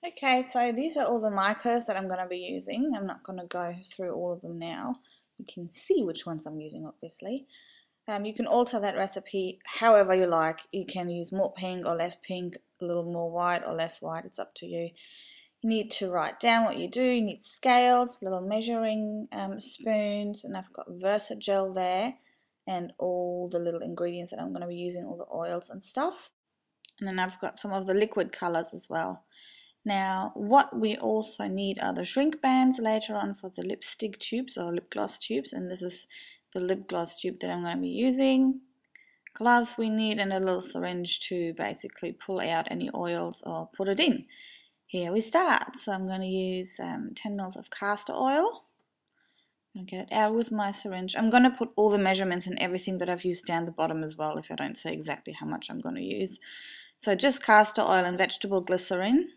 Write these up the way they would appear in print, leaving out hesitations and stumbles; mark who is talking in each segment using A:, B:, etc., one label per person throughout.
A: Okay, so these are all the micas that I'm going to be using. I'm not going to go through all of them now. You can see which ones I'm using, obviously. You can alter that recipe however you like. You can use more pink or less pink, a little more white or less white. It's up to you. You need to write down what you do. You need scales, little measuring spoons, and I've got Versagel there and all the little ingredients that I'm going to be using, all the oils and stuff. And then I've got some of the liquid colors as well. Now, what we also need are the shrink bands later on for the lipstick tubes or lip gloss tubes, and this is the lip gloss tube that I'm going to be using. Gloves we need, and a little syringe to basically pull out any oils or put it in. Here we start. So I'm going to use 10 ml of castor oil. I'm going to get it out with my syringe. I'm going to put all the measurements and everything that I've used down the bottom as well, if I don't say exactly how much I'm going to use. So just castor oil and vegetable glycerin.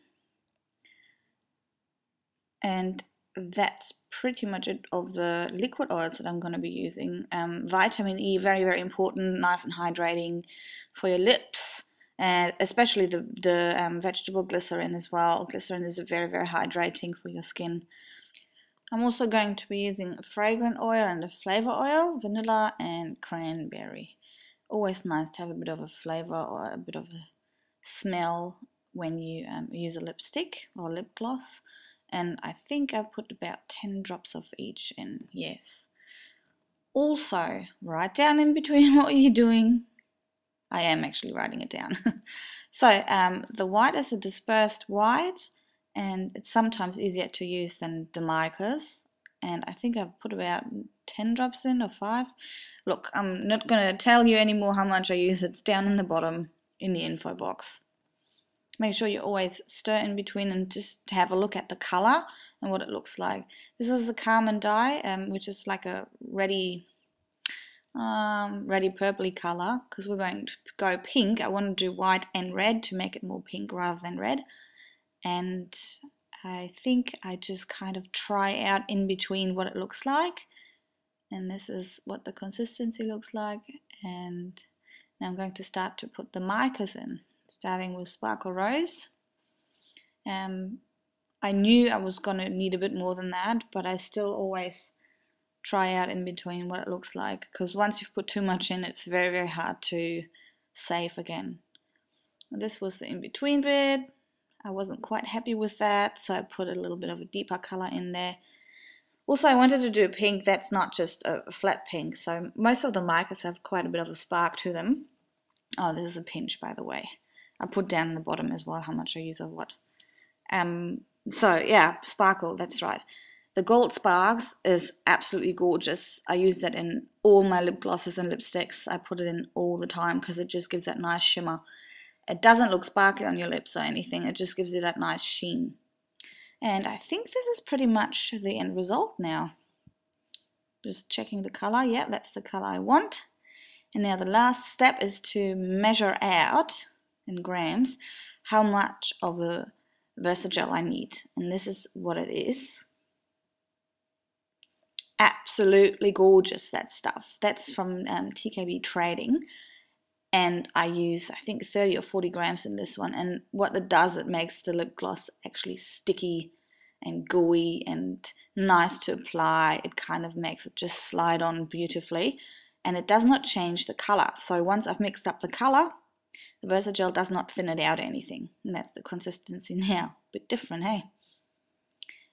A: And that's pretty much it of the liquid oils that I'm going to be using. Vitamin E, very, very important, nice and hydrating for your lips, and especially the vegetable glycerin as well. Glycerin is very, very hydrating for your skin. I'm also going to be using a fragrant oil and a flavor oil, vanilla and cranberry. Always nice to have a bit of a flavor or a bit of a smell when you use a lipstick or lip gloss. And I think I've put about 10 drops of each in, yes. Also, write down in between what you're doing. I am actually writing it down. So the white is a dispersed white, and it's sometimes easier to use than the micas. And I think I've put about 10 drops in, or 5. Look, I'm not going to tell you anymore how much I use. It's down in the bottom in the info box. Make sure you always stir in between and just have a look at the color and what it looks like. This is the Carmine dye, which is like a ready purpley color, because we're going to go pink. I want to do white and red to make it more pink rather than red. And I think I just kind of try out in between what it looks like. And this is what the consistency looks like. And now I'm going to start to put the micas in, starting with Sparkle Rose. I knew I was going to need a bit more than that, but I still always try out in between what it looks like, because once you've put too much in, it's very, very hard to save again. This was the in-between bit. I wasn't quite happy with that, so I put a little bit of a deeper color in there. Also, I wanted to do pink that's not just a flat pink, so most of the micas have quite a bit of a spark to them. Oh, this is a pinch, by the way. I put down in the bottom as well how much I use of what. So yeah, sparkle, that's right. The gold sparks is absolutely gorgeous. I use that in all my lip glosses and lipsticks. I put it in all the time because it just gives that nice shimmer. It doesn't look sparkly on your lips or anything. It just gives you that nice sheen. And I think this is pretty much the end result now. Just checking the color. Yeah, that's the color I want. And now the last step is to measure out in grams how much of the Versagel I need. And this is what it is. Absolutely gorgeous, that stuff. That's from TKB Trading. And I use, I think, 30 or 40 grams in this one. And what it does, it makes the lip gloss actually sticky and gooey and nice to apply. It kind of makes it just slide on beautifully. And it does not change the color. So once I've mixed up the color, the Versagel does not thin it out or anything. And that's the consistency now. A bit different, hey?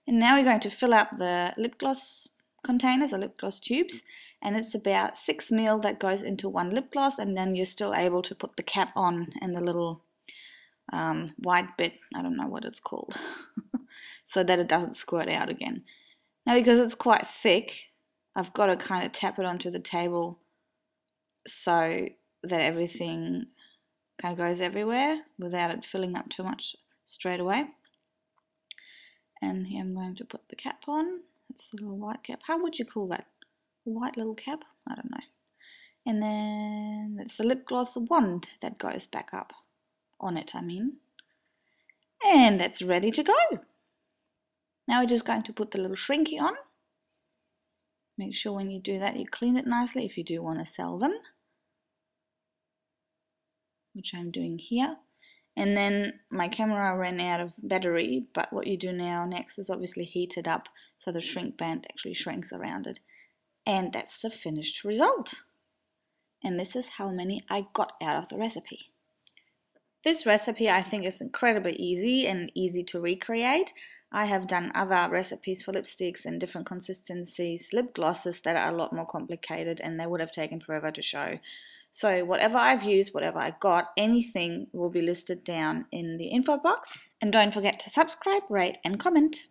A: And now we're going to fill up the lip gloss containers or lip gloss tubes. And it's about 6 ml that goes into one lip gloss. And then you're still able to put the cap on and the little white bit, I don't know what it's called, so that it doesn't squirt out again. Now, because it's quite thick, I've got to kind of tap it onto the table so that everything kind of goes everywhere without it filling up too much straight away. And here I'm going to put the cap on. It's the little white cap. How would you call that? A white little cap? I don't know. And then that's the lip gloss wand that goes back up on it, I mean. And that's ready to go. Now we're just going to put the little shrinky on. Make sure when you do that you clean it nicely if you do want to sell them, which I'm doing here. And then my camera ran out of battery, but what you do now next is obviously heat it up so the shrink band actually shrinks around it. And that's the finished result. And this is how many I got out of the recipe. This recipe I think is incredibly easy and easy to recreate. I have done other recipes for lipsticks in different consistencies, lip glosses that are a lot more complicated and they would have taken forever to show. So whatever I've used, whatever I got, anything will be listed down in the info box. And don't forget to subscribe, rate and comment.